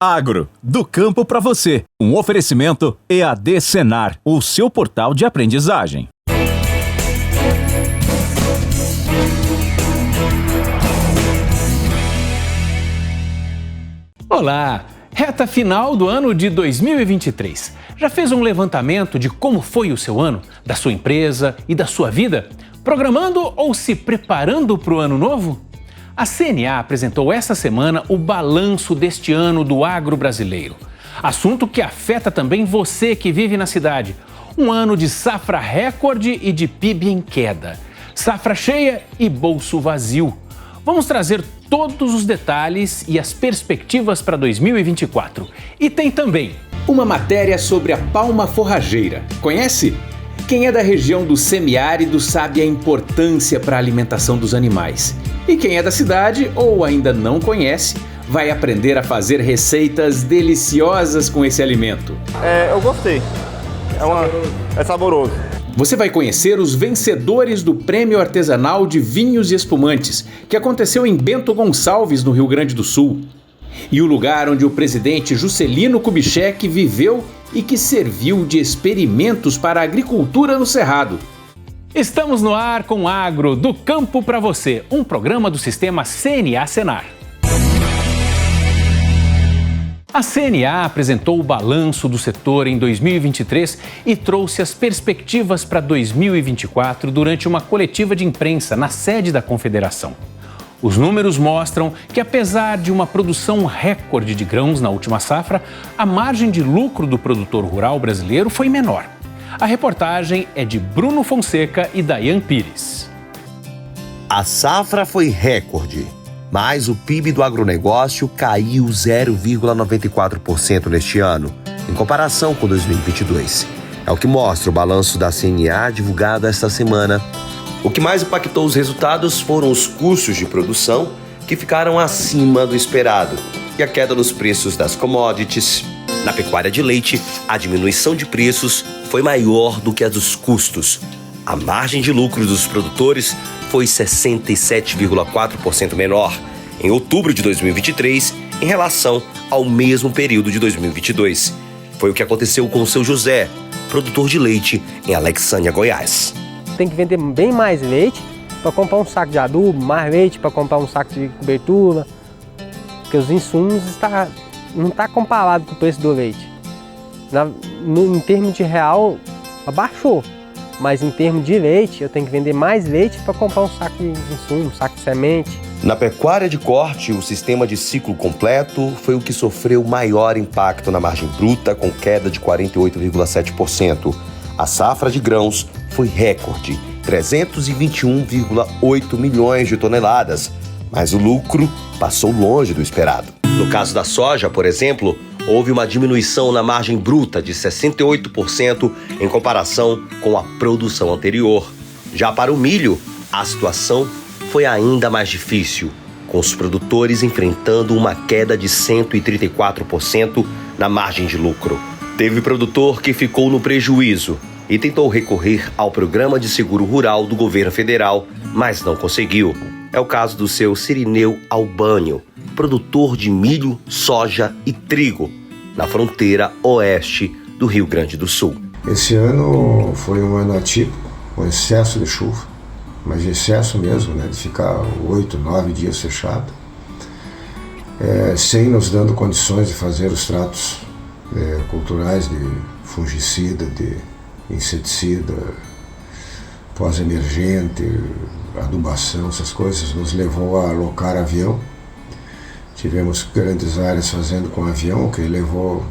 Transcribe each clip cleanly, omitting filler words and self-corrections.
Agro, do campo para você. Um oferecimento EAD Senar, o seu portal de aprendizagem. Olá! Reta final do ano de 2023. Já fez um levantamento de como foi o seu ano, da sua empresa e da sua vida? Programando ou se preparando para o ano novo? A CNA apresentou essa semana o balanço deste ano do agro brasileiro. Assunto que afeta também você que vive na cidade. Um ano de safra recorde e de PIB em queda. Safra cheia e bolso vazio. Vamos trazer todos os detalhes e as perspectivas para 2024. E tem também uma matéria sobre a palma forrageira. Conhece? Quem é da região do semiárido sabe a importância para a alimentação dos animais. E quem é da cidade ou ainda não conhece, vai aprender a fazer receitas deliciosas com esse alimento. Eu gostei. É saboroso. Você vai conhecer os vencedores do Prêmio Artesanal de Vinhos e Espumantes, que aconteceu em Bento Gonçalves, no Rio Grande do Sul. E o lugar onde o presidente Juscelino Kubitschek viveu e que serviu de experimentos para a agricultura no Cerrado. Estamos no ar com Agro, do campo para você, um programa do sistema CNA Senar. A CNA apresentou o balanço do setor em 2023 e trouxe as perspectivas para 2024 durante uma coletiva de imprensa na sede da Confederação. Os números mostram que, apesar de uma produção recorde de grãos na última safra, a margem de lucro do produtor rural brasileiro foi menor. A reportagem é de Bruno Fonseca e Dayan Pires. A safra foi recorde, mas o PIB do agronegócio caiu 0,94% neste ano, em comparação com 2022. É o que mostra o balanço da CNA divulgado esta semana. O que mais impactou os resultados foram os custos de produção, que ficaram acima do esperado, e a queda nos preços das commodities. Na pecuária de leite, a diminuição de preços foi maior do que a dos custos. A margem de lucro dos produtores foi 67,4% menor em outubro de 2023 em relação ao mesmo período de 2022. Foi o que aconteceu com o seu José, produtor de leite em Alexânia, Goiás. Tem que vender bem mais leite para comprar um saco de adubo, mais leite para comprar um saco de cobertura, porque os insumos não está comparado com o preço do leite. Em termos de real, abaixou, mas em termos de leite, eu tenho que vender mais leite para comprar um saco de insumo, um saco de semente. Na pecuária de corte, o sistema de ciclo completo foi o que sofreu maior impacto na margem bruta, com queda de 48,7%. A safra de grãos foi recorde, 321,8 milhões de toneladas, mas o lucro passou longe do esperado. No caso da soja, por exemplo, houve uma diminuição na margem bruta de 68% em comparação com a produção anterior. Já para o milho, a situação foi ainda mais difícil, com os produtores enfrentando uma queda de 134% na margem de lucro. Teve produtor que ficou no prejuízo e tentou recorrer ao Programa de Seguro Rural do governo federal, mas não conseguiu. É o caso do seu Cirineu Albânio, produtor de milho, soja e trigo, na fronteira oeste do Rio Grande do Sul. Esse ano foi um ano atípico, com excesso de chuva, mas de excesso mesmo, de ficar 8, 9 dias fechado, sem nos dando condições de fazer os tratos culturais de fungicida, de inseticida, pós-emergente, adubação, essas coisas, nos levou a alocar avião. Tivemos grandes áreas fazendo com avião, que elevou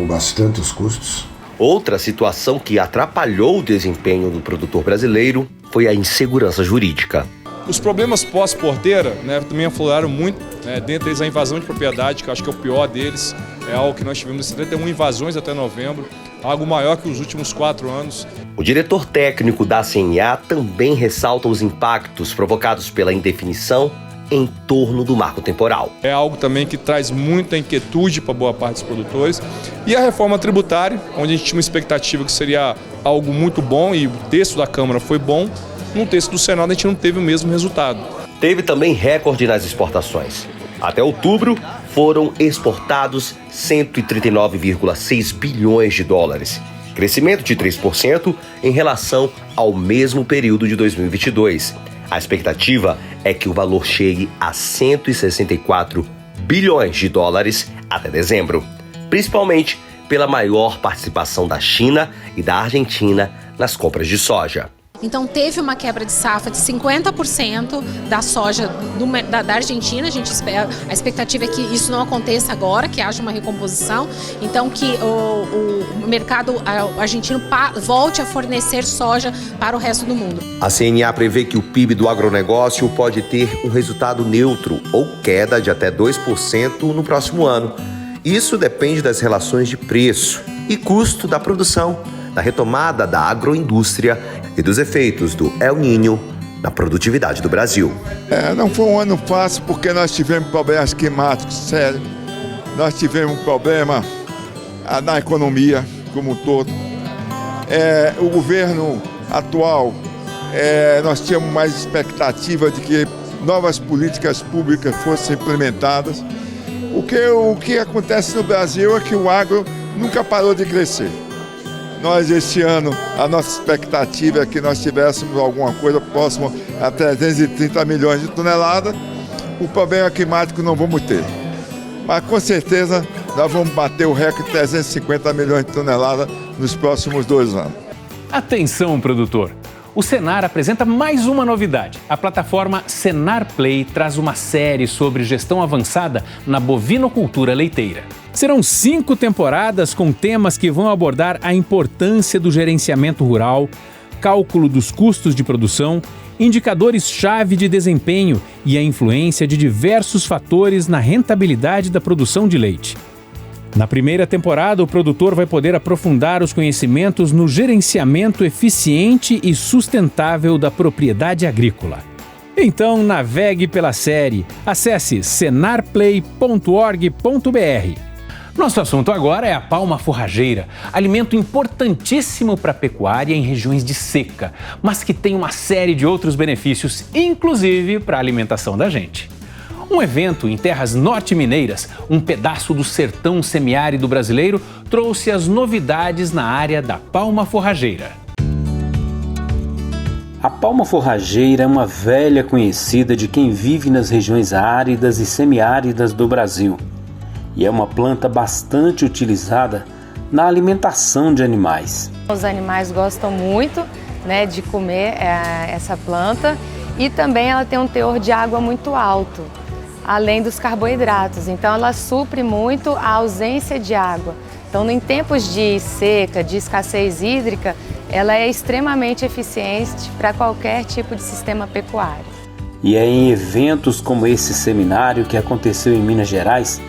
bastante os custos. Outra situação que atrapalhou o desempenho do produtor brasileiro foi a insegurança jurídica. Os problemas pós-porteira também afloraram muito, dentre eles a invasão de propriedade, que eu acho que é o pior deles. É algo que nós tivemos 71 invasões até novembro, algo maior que os últimos 4 anos. O diretor técnico da CNA também ressalta os impactos provocados pela indefinição em torno do marco temporal. É algo também que traz muita inquietude para boa parte dos produtores. E a reforma tributária, onde a gente tinha uma expectativa que seria algo muito bom e o texto da Câmara foi bom, no texto do Senado a gente não teve o mesmo resultado. Teve também recorde nas exportações. Até outubro, foram exportados 139,6 bilhões de dólares, crescimento de 3% em relação ao mesmo período de 2022. A expectativa é que o valor chegue a 164 bilhões de dólares até dezembro, principalmente pela maior participação da China e da Argentina nas compras de soja. Então teve uma quebra de safra de 50% da soja da Argentina. A expectativa é que isso não aconteça agora, que haja uma recomposição. Então que o mercado argentino volte a fornecer soja para o resto do mundo. A CNA prevê que o PIB do agronegócio pode ter um resultado neutro ou queda de até 2% no próximo ano. Isso depende das relações de preço e custo da produção, da retomada da agroindústria e dos efeitos do El Niño na produtividade do Brasil. Não foi um ano fácil porque nós tivemos problemas climáticos sérios, nós tivemos um problema na economia como um todo. O governo atual, nós tínhamos mais expectativa de que novas políticas públicas fossem implementadas. O que acontece no Brasil é que o agro nunca parou de crescer. Nós, este ano, a nossa expectativa é que nós tivéssemos alguma coisa próxima a 330 milhões de toneladas. O problema climático não vamos ter. Mas, com certeza, nós vamos bater o recorde de 350 milhões de toneladas nos próximos 2 anos. Atenção, produtor! O Senar apresenta mais uma novidade. A plataforma Senar Play traz uma série sobre gestão avançada na bovinocultura leiteira. Serão 5 temporadas com temas que vão abordar a importância do gerenciamento rural, cálculo dos custos de produção, indicadores-chave de desempenho e a influência de diversos fatores na rentabilidade da produção de leite. Na primeira temporada, o produtor vai poder aprofundar os conhecimentos no gerenciamento eficiente e sustentável da propriedade agrícola. Então, navegue pela série. Acesse senarplay.org.br. Nosso assunto agora é a palma forrageira, alimento importantíssimo para a pecuária em regiões de seca, mas que tem uma série de outros benefícios, inclusive para a alimentação da gente. Um evento em terras norte-mineiras, um pedaço do sertão semiárido brasileiro, trouxe as novidades na área da palma forrageira. A palma forrageira é uma velha conhecida de quem vive nas regiões áridas e semiáridas do Brasil. E é uma planta bastante utilizada na alimentação de animais. Os animais gostam muito, de comer essa planta e também ela tem um teor de água muito alto, além dos carboidratos. Então ela supre muito a ausência de água. Então em tempos de seca, de escassez hídrica, ela é extremamente eficiente para qualquer tipo de sistema pecuário. E é em eventos como esse seminário que aconteceu em Minas Gerais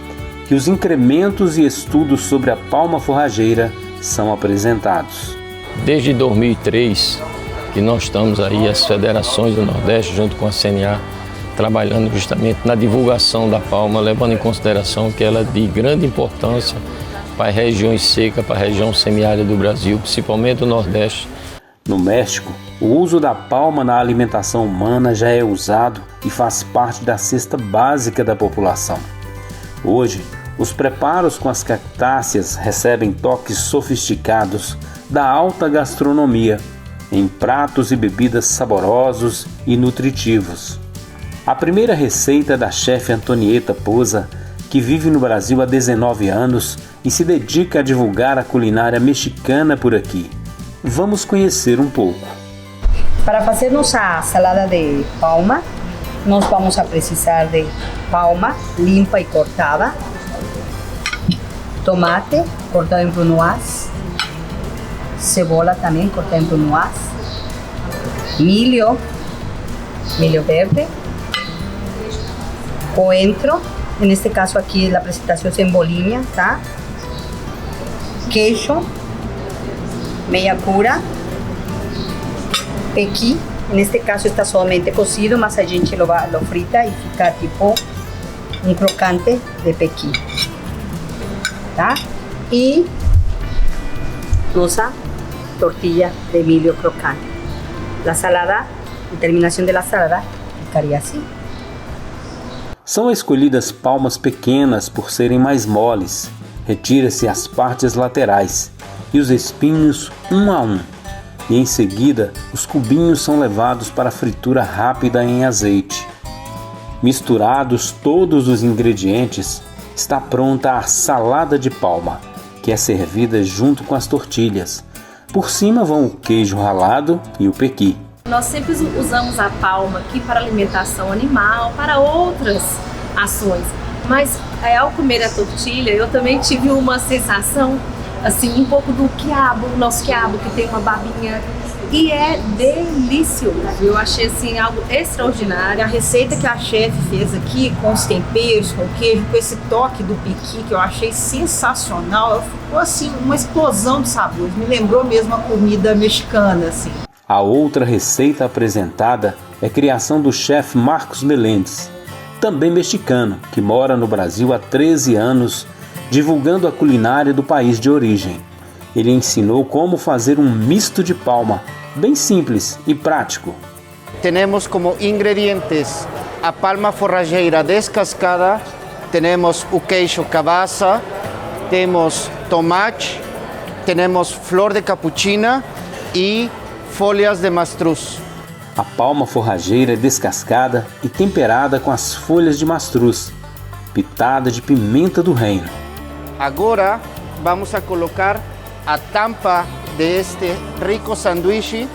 que os incrementos e estudos sobre a palma forrageira são apresentados. Desde 2003 que nós estamos aí, as federações do Nordeste, junto com a CNA, trabalhando justamente na divulgação da palma, levando em consideração que ela é de grande importância para regiões secas, para a região semiárida do Brasil, principalmente do Nordeste. No México, o uso da palma na alimentação humana já é usado e faz parte da cesta básica da população. Hoje, os preparos com as cactáceas recebem toques sofisticados da alta gastronomia, em pratos e bebidas saborosos e nutritivos. A primeira receita é da chefe Antonieta Poza, que vive no Brasil há 19 anos e se dedica a divulgar a culinária mexicana por aqui. Vamos conhecer um pouco. Para fazer nossa salada de palma, nós vamos a precisar de palma limpa e cortada, tomate cortado em brunoise, cebola também cortada em brunoise, milho verde, coentro, neste caso aqui a apresentação em bolinha, tá? Queijo, meia cura, pequi, neste caso está somente cocido, mas a gente lo frita e fica tipo um crocante de pequi, tá? E nossa tortilha de milho crocante. A salada, a terminação da salada ficaria assim. São escolhidas palmas pequenas por serem mais moles. Retira-se as partes laterais e os espinhos um a um. E em seguida, os cubinhos são levados para a fritura rápida em azeite. Misturados todos os ingredientes, está pronta a salada de palma, que é servida junto com as tortilhas. Por cima vão o queijo ralado e o pequi. Nós sempre usamos a palma aqui para alimentação animal, para outras ações. Mas ao comer a tortilha, eu também tive uma sensação, assim, um pouco do quiabo, o nosso quiabo, que tem uma babinha. E é delicioso. Eu achei, assim, algo extraordinário. A receita que a chefe fez aqui, com os temperos, com o queijo, com esse toque do pequi, que eu achei sensacional. Ficou, assim, uma explosão de sabores. Me lembrou mesmo a comida mexicana, assim. A outra receita apresentada é criação do chefe Marcos Meléndez, também mexicano, que mora no Brasil há 13 anos, divulgando a culinária do país de origem. Ele ensinou como fazer um misto de palma, bem simples e prático. Temos como ingredientes a palma forrageira descascada, temos o queijo cabaça, temos tomate, temos flor de capuchina e folhas de mastruz. A palma forrageira é descascada e temperada com as folhas de mastruz, pitada de pimenta do reino. Agora vamos a colocar a tampa deste rico sanduíche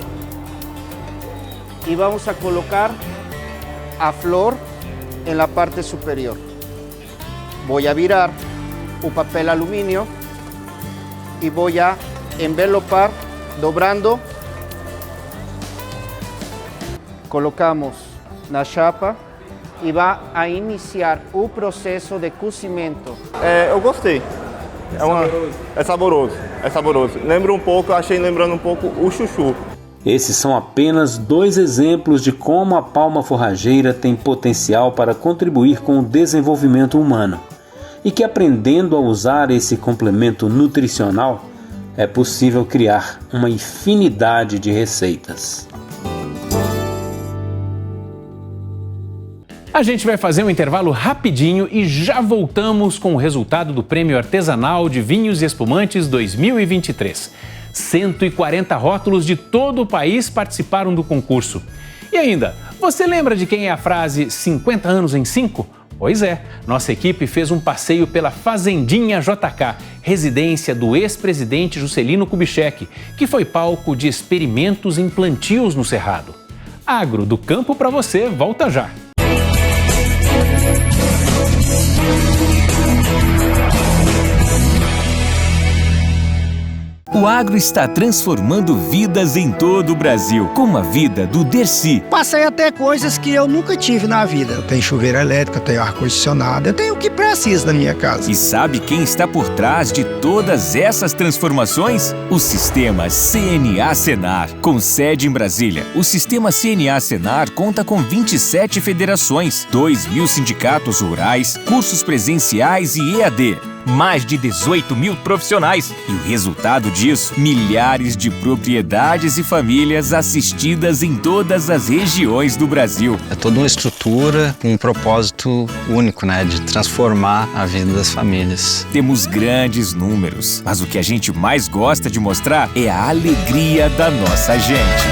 e vamos a colocar a flor en la parte superior. Voy a virar o papel aluminio y voy a envelopar dobrando. Colocamos na chapa e vai a iniciar o processo de cozimento. Eu gostei. É saboroso. Lembra um pouco, lembrando um pouco o chuchu. Esses são apenas 2 exemplos de como a palma forrageira tem potencial para contribuir com o desenvolvimento humano e que, aprendendo a usar esse complemento nutricional, é possível criar uma infinidade de receitas. A gente vai fazer um intervalo rapidinho e já voltamos com o resultado do Prêmio Artesanal de Vinhos e Espumantes 2023. 140 rótulos de todo o país participaram do concurso. E ainda, você lembra de quem é a frase 50 anos em 5? Pois é, nossa equipe fez um passeio pela Fazendinha JK, residência do ex-presidente Juscelino Kubitschek, que foi palco de experimentos em plantios no Cerrado. Agro do Campo para você, volta já! O agro está transformando vidas em todo o Brasil, como a vida do Dercy. Passei até coisas que eu nunca tive na vida. Eu tenho chuveiro elétrico, eu tenho ar-condicionado, eu tenho o que preciso na minha casa. E sabe quem está por trás de todas essas transformações? O Sistema CNA Senar, com sede em Brasília. O Sistema CNA Senar conta com 27 federações, 2.000 sindicatos rurais, cursos presenciais e EAD. Mais de 18 mil profissionais. E o resultado disso, milhares de propriedades e famílias assistidas em todas as regiões do Brasil. É toda uma estrutura com um propósito único, de transformar a vida das famílias. Temos grandes números, mas o que a gente mais gosta de mostrar é a alegria da nossa gente.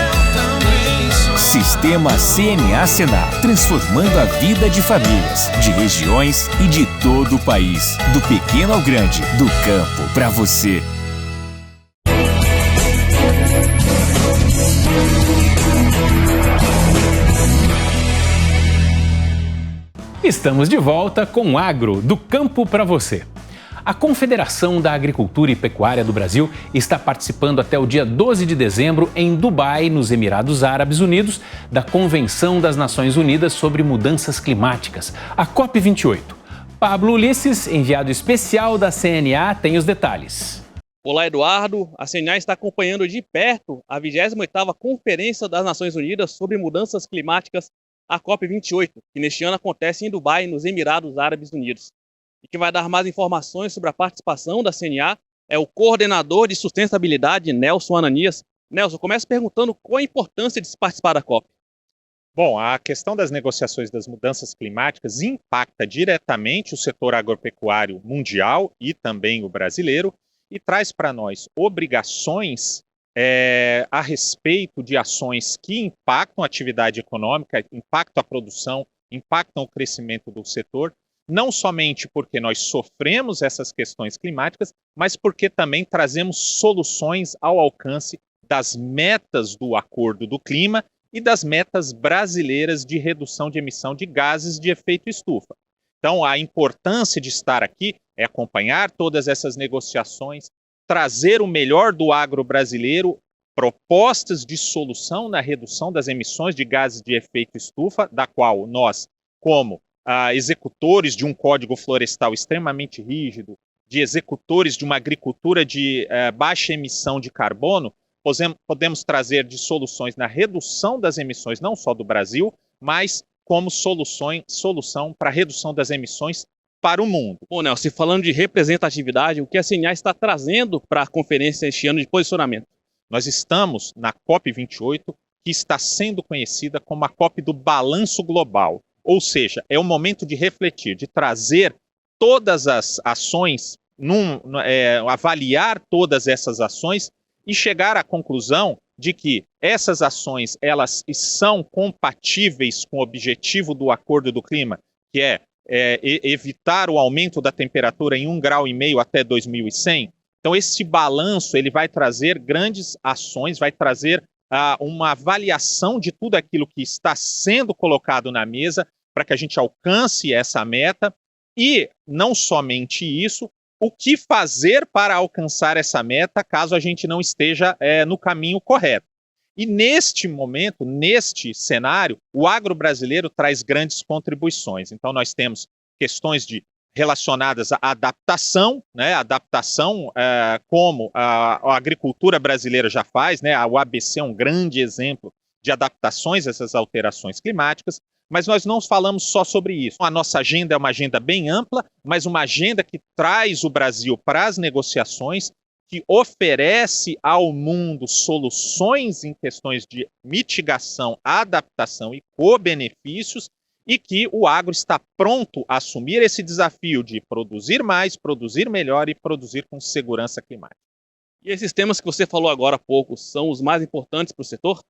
Sistema CNA Senar, transformando a vida de famílias, de regiões e de todo o país. Do pequeno ao grande, do campo para você. Estamos de volta com o Agro do Campo para você. A Confederação da Agricultura e Pecuária do Brasil está participando até o dia 12 de dezembro em Dubai, nos Emirados Árabes Unidos, da Convenção das Nações Unidas sobre Mudanças Climáticas, a COP28. Pablo Ulisses, enviado especial da CNA, tem os detalhes. Olá, Eduardo. A CNA está acompanhando de perto a 28ª Conferência das Nações Unidas sobre Mudanças Climáticas, a COP28, que neste ano acontece em Dubai, nos Emirados Árabes Unidos. E quem vai dar mais informações sobre a participação da CNA é o coordenador de sustentabilidade, Nelson Ananias. Nelson, começa perguntando qual a importância de se participar da COP. Bom, a questão das negociações das mudanças climáticas impacta diretamente o setor agropecuário mundial e também o brasileiro e traz para nós obrigações a respeito de ações que impactam a atividade econômica, impactam a produção, impactam o crescimento do setor, não somente porque nós sofremos essas questões climáticas, mas porque também trazemos soluções ao alcance das metas do Acordo do Clima e das metas brasileiras de redução de emissão de gases de efeito estufa. Então, a importância de estar aqui é acompanhar todas essas negociações, trazer o melhor do agro brasileiro, propostas de solução na redução das emissões de gases de efeito estufa, da qual nós, como executores de um código florestal extremamente rígido, de executores de uma agricultura de baixa emissão de carbono, podemos trazer de soluções na redução das emissões, não só do Brasil, mas como solução para a redução das emissões para o mundo. Bom, Nelson, falando de representatividade, o que a CNA está trazendo para a conferência este ano de posicionamento? Nós estamos na COP28, que está sendo conhecida como a COP do Balanço Global. Ou seja, é o momento de refletir, de trazer todas as ações, avaliar todas essas ações e chegar à conclusão de que essas ações elas são compatíveis com o objetivo do Acordo do Clima, que é evitar o aumento da temperatura em 1,5 grau até 2100. Então, esse balanço ele vai trazer grandes ações, vai trazer uma avaliação de tudo aquilo que está sendo colocado na mesa para que a gente alcance essa meta e, não somente isso, o que fazer para alcançar essa meta caso a gente não esteja no caminho correto. E neste momento, neste cenário, o agro brasileiro traz grandes contribuições. Então, nós temos questões relacionadas à adaptação, né? Adaptação como a agricultura brasileira já faz, né? O ABC é um grande exemplo de adaptações a essas alterações climáticas, mas nós não falamos só sobre isso. A nossa agenda é uma agenda bem ampla, mas uma agenda que traz o Brasil para as negociações, que oferece ao mundo soluções em questões de mitigação, adaptação e co-benefícios, e que o agro está pronto a assumir esse desafio de produzir mais, produzir melhor e produzir com segurança climática. E esses temas que você falou agora há pouco são os mais importantes para o setor?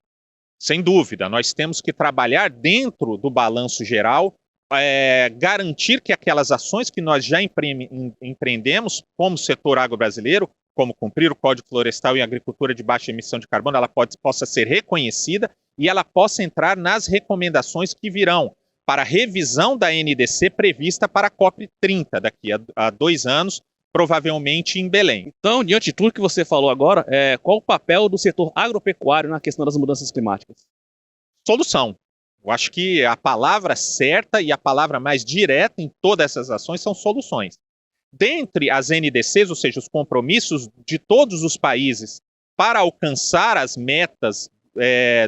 Sem dúvida, nós temos que trabalhar dentro do balanço geral, garantir que aquelas ações que nós já empreendemos como setor agro brasileiro, como cumprir o Código Florestal e Agricultura de Baixa Emissão de Carbono, ela possa ser reconhecida e ela possa entrar nas recomendações que virão para a revisão da NDC prevista para a COP30, daqui a 2 anos, provavelmente em Belém. Então, diante de tudo que você falou agora, qual o papel do setor agropecuário na questão das mudanças climáticas? Solução. Eu acho que a palavra certa e a palavra mais direta em todas essas ações são soluções. Dentre as NDCs, ou seja, os compromissos de todos os países para alcançar as metas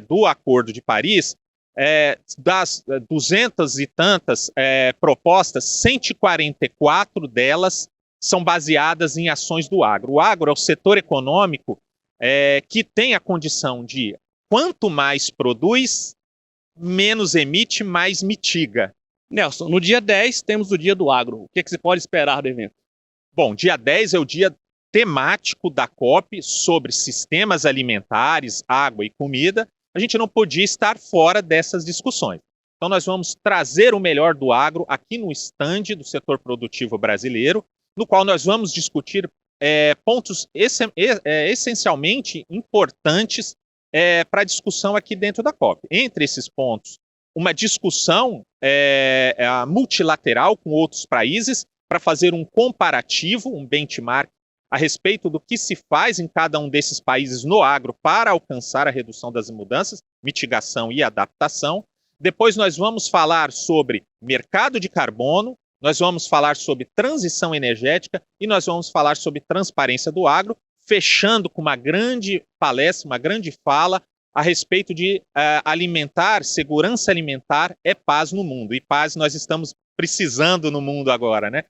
do Acordo de Paris, das 200 e tantas propostas, 144 delas são baseadas em ações do agro. O agro é o setor econômico que tem a condição de, quanto mais produz, menos emite, mais mitiga. Nelson, no dia 10 temos o Dia do Agro. O que você pode esperar do evento? Bom, dia 10 é o dia temático da COP sobre sistemas alimentares, água e comida. A gente não podia estar fora dessas discussões. Então nós vamos trazer o melhor do agro aqui no estande do setor produtivo brasileiro, no qual nós vamos discutir pontos essencialmente importantes para a discussão aqui dentro da COP. Entre esses pontos, uma discussão multilateral com outros países para fazer um comparativo, um benchmark a respeito do que se faz em cada um desses países no agro para alcançar a redução das mudanças, mitigação e adaptação. Depois nós vamos falar sobre mercado de carbono, nós vamos falar sobre transição energética e nós vamos falar sobre transparência do agro, fechando com uma grande palestra, uma grande fala a respeito de segurança alimentar é paz no mundo. E paz nós estamos precisando no mundo agora, né?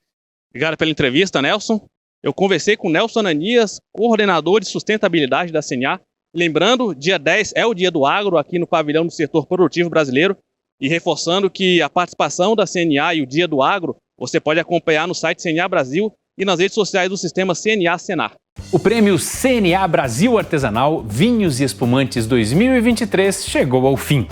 Obrigado pela entrevista, Nelson. Eu conversei com Nelson Ananias, coordenador de sustentabilidade da CNA, Lembrando, dia 10 é o Dia do Agro aqui no pavilhão do setor produtivo brasileiro e reforçando que a participação da CNA e o Dia do Agro você pode acompanhar no site CNA Brasil e nas redes sociais do sistema CNA Senar. O prêmio CNA Brasil Artesanal Vinhos e Espumantes 2023 chegou ao fim.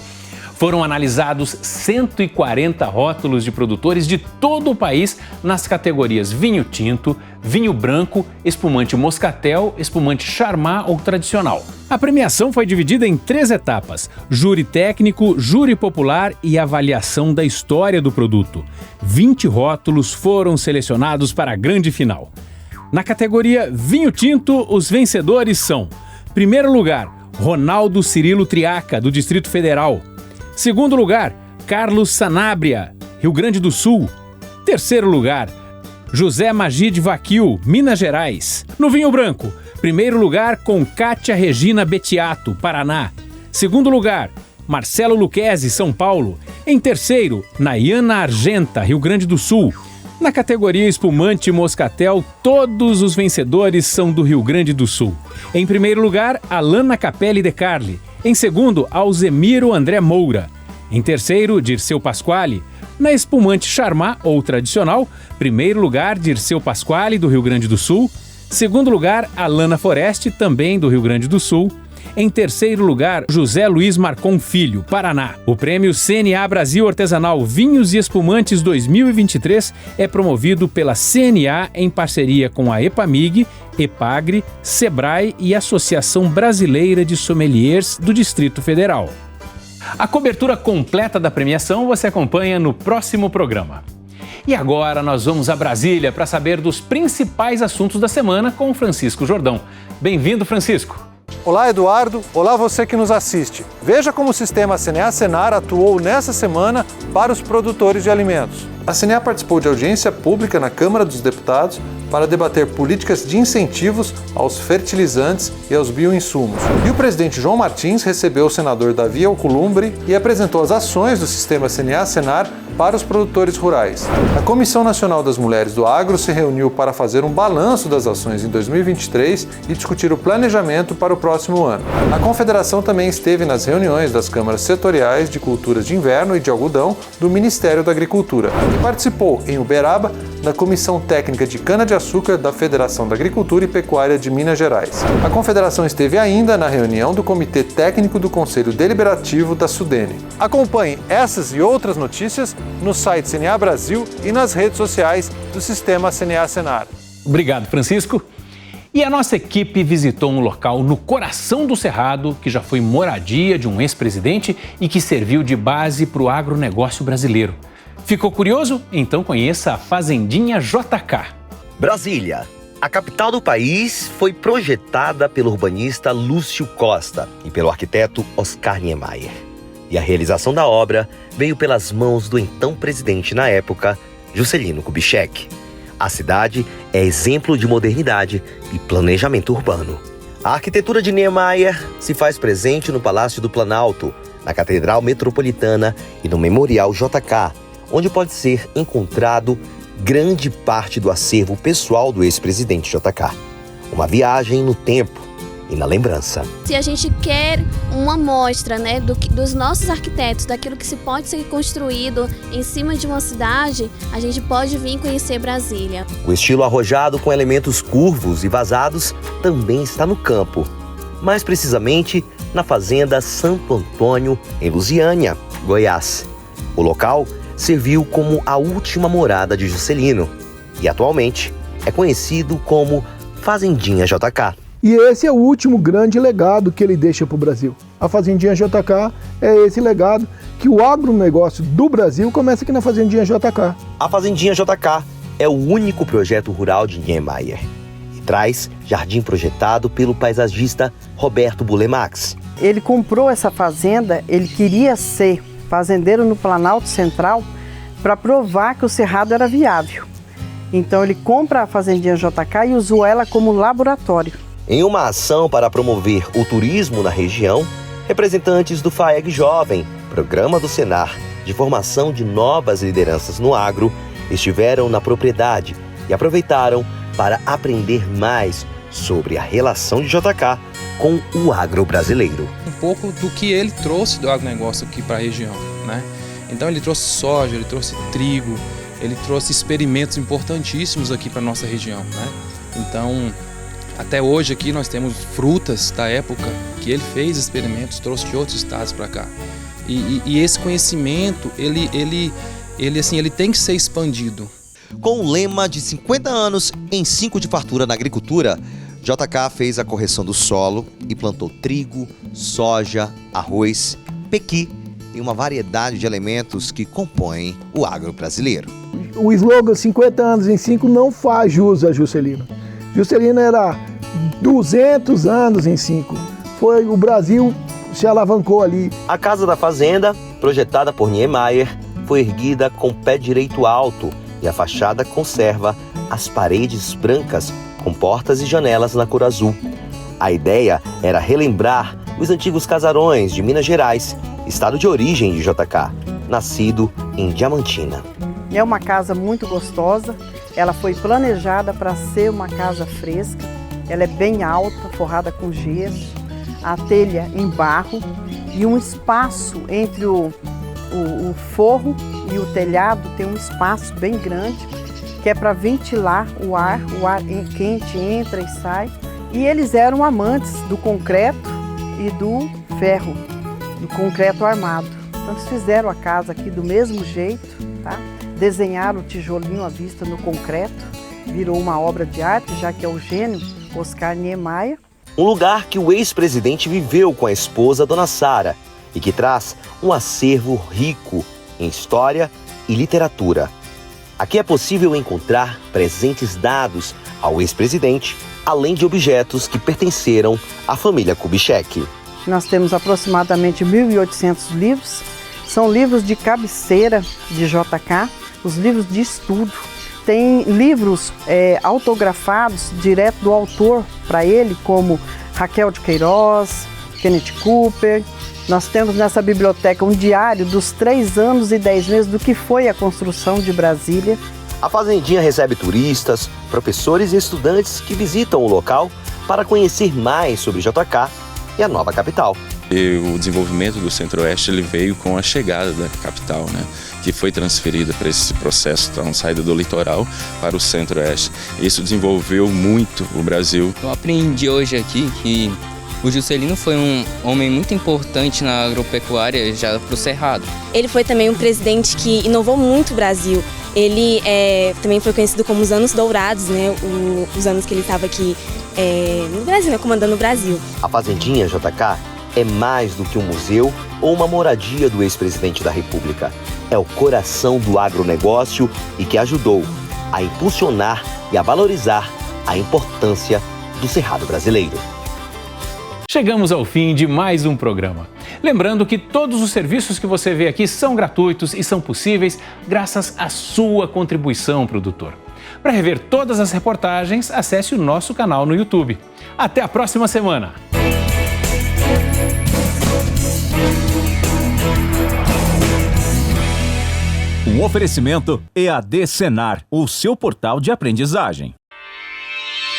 Foram analisados 140 rótulos de produtores de todo o país nas categorias vinho tinto, vinho branco, espumante moscatel, espumante charmat ou tradicional. A premiação foi dividida em 3 etapas: júri técnico, júri popular e avaliação da história do produto. 20 rótulos foram selecionados para a grande final. Na categoria vinho tinto, os vencedores são: primeiro lugar, Ronaldo Cirilo Triaca, do Distrito Federal. Segundo lugar, Carlos Sanabria, Rio Grande do Sul. Terceiro lugar, José Magid Vaquil, Minas Gerais. No vinho branco, primeiro lugar com Cátia Regina Betiato, Paraná. Segundo lugar, Marcelo Luquezzi, São Paulo. Em terceiro, Nayana Argenta, Rio Grande do Sul. Na categoria espumante moscatel, todos os vencedores são do Rio Grande do Sul. Em primeiro lugar, Alana Capelli de Carli. Em segundo, Alzemiro André Moura. Em terceiro, Dirceu Pasquale. Na espumante charmat ou tradicional, primeiro lugar, Dirceu Pasquale, do Rio Grande do Sul. Segundo lugar, Alana Foreste, também do Rio Grande do Sul. Em terceiro lugar, José Luiz Marcon Filho, Paraná. O prêmio CNA Brasil Artesanal Vinhos e Espumantes 2023 é promovido pela CNA em parceria com a EPAMIG, EPAGRE, SEBRAE e Associação Brasileira de Sommeliers do Distrito Federal. A cobertura completa da premiação você acompanha no próximo programa. E agora nós vamos a Brasília para saber dos principais assuntos da semana com o Francisco Jordão. Bem-vindo, Francisco. Olá, Eduardo. Olá, você que nos assiste. Veja como o sistema CNA Senar atuou nessa semana para os produtores de alimentos. A CNA participou de audiência pública na Câmara dos Deputados para debater políticas de incentivos aos fertilizantes e aos bioinsumos. E o presidente João Martins recebeu o senador Davi Alcolumbre e apresentou as ações do sistema CNA Senar para os produtores rurais. A Comissão Nacional das Mulheres do Agro se reuniu para fazer um balanço das ações em 2023 e discutir o planejamento para o próximo ano. A Confederação também esteve nas reuniões das câmaras setoriais de culturas de inverno e de algodão do Ministério da Agricultura e participou, em Uberaba, da Comissão Técnica de Cana-de-Açúcar da Federação da Agricultura e Pecuária de Minas Gerais. A Confederação esteve ainda na reunião do Comitê Técnico do Conselho Deliberativo da Sudene. Acompanhe essas e outras notícias no site CNA Brasil e nas redes sociais do Sistema CNA Senar. Obrigado, Francisco. E a nossa equipe visitou um local no coração do Cerrado, que já foi moradia de um ex-presidente e que serviu de base para o agronegócio brasileiro. Ficou curioso? Então conheça a Fazendinha JK. Brasília. A capital do país foi projetada pelo urbanista Lúcio Costa e pelo arquiteto Oscar Niemeyer. E a realização da obra veio pelas mãos do então presidente na época, Juscelino Kubitschek. A cidade é exemplo de modernidade e planejamento urbano. A arquitetura de Niemeyer se faz presente no Palácio do Planalto, na Catedral Metropolitana e no Memorial JK, onde pode ser encontrado grande parte do acervo pessoal do ex-presidente JK. Uma viagem no tempo e na lembrança. Se a gente quer uma amostra, né, dos nossos arquitetos, daquilo que se pode ser construído em cima de uma cidade, a gente pode vir conhecer Brasília. O estilo arrojado com elementos curvos e vazados também está no campo, mais precisamente na Fazenda Santo Antônio, em Lusiânia, Goiás. O local serviu como a última morada de Juscelino e atualmente é conhecido como Fazendinha JK. E esse é o último grande legado que ele deixa para o Brasil. A Fazendinha JK é esse legado que o agronegócio do Brasil começa aqui na Fazendinha JK. A Fazendinha JK é o único projeto rural de Niemeyer e traz jardim projetado pelo paisagista Roberto Bulemax. Ele comprou essa fazenda, ele queria ser fazendeiro no Planalto Central para provar que o Cerrado era viável. Então ele compra a Fazendinha JK e usou ela como laboratório. Em uma ação para promover o turismo na região, representantes do FAEG Jovem, programa do Senar de formação de novas lideranças no agro, estiveram na propriedade e aproveitaram para aprender mais sobre a relação de JK com o agro brasileiro. Um pouco do que ele trouxe do agronegócio aqui para a região, né? Então ele trouxe soja, ele trouxe trigo, ele trouxe experimentos importantíssimos aqui para a nossa região, né? Então, até hoje aqui nós temos frutas da época que ele fez experimentos, trouxe de outros estados para cá. E esse conhecimento, ele tem que ser expandido. Com o lema de 50 anos em 5 de fartura na agricultura, JK fez a correção do solo e plantou trigo, soja, arroz, pequi e uma variedade de elementos que compõem o agro brasileiro. O slogan 50 anos em 5 não faz jus a Juscelino. Juscelino era 200 anos em 5. O Brasil se alavancou ali. A Casa da Fazenda, projetada por Niemeyer, foi erguida com pé direito alto e a fachada conserva as paredes brancas com portas e janelas na cor azul. A ideia era relembrar os antigos casarões de Minas Gerais, estado de origem de JK, nascido em Diamantina. É uma casa muito gostosa, ela foi planejada para ser uma casa fresca, ela é bem alta, forrada com gesso, a telha em barro e um espaço entre o forro e o telhado tem um espaço bem grande, que é para ventilar o ar quente entra e sai. E eles eram amantes do concreto e do ferro, do concreto armado. Então eles fizeram a casa aqui do mesmo jeito, tá? Desenharam o tijolinho à vista no concreto, virou uma obra de arte, já que é o gênio Oscar Niemeyer. Um lugar que o ex-presidente viveu com a esposa, Dona Sara, e que traz um acervo rico em história e literatura. Aqui é possível encontrar presentes dados ao ex-presidente, além de objetos que pertenceram à família Kubitschek. Nós temos aproximadamente 1.800 livros, são livros de cabeceira de JK, os livros de estudo. Tem livros autografados direto do autor para ele, como Raquel de Queiroz, Kenneth Cooper. Nós temos nessa biblioteca um diário dos 3 anos e 10 meses do que foi a construção de Brasília. A Fazendinha recebe turistas, professores e estudantes que visitam o local para conhecer mais sobre JK e a nova capital. E o desenvolvimento do Centro-Oeste ele veio com a chegada da capital, né? Que foi transferida para esse processo, então, saída do litoral para o Centro-Oeste. Isso desenvolveu muito o Brasil. Eu aprendi hoje aqui que o Juscelino foi um homem muito importante na agropecuária já para o Cerrado. Ele foi também um presidente que inovou muito o Brasil. Ele também foi conhecido como os anos dourados, né? Os anos que ele estava aqui no Brasil, né? Comandando o Brasil. A Fazendinha JK é mais do que um museu ou uma moradia do ex-presidente da República. É o coração do agronegócio e que ajudou a impulsionar e a valorizar a importância do Cerrado brasileiro. Chegamos ao fim de mais um programa. Lembrando que todos os serviços que você vê aqui são gratuitos e são possíveis graças à sua contribuição, produtor. Para rever todas as reportagens, acesse o nosso canal no YouTube. Até a próxima semana! Um oferecimento EAD Senar, o seu portal de aprendizagem.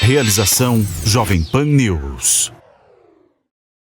Realização Jovem Pan News.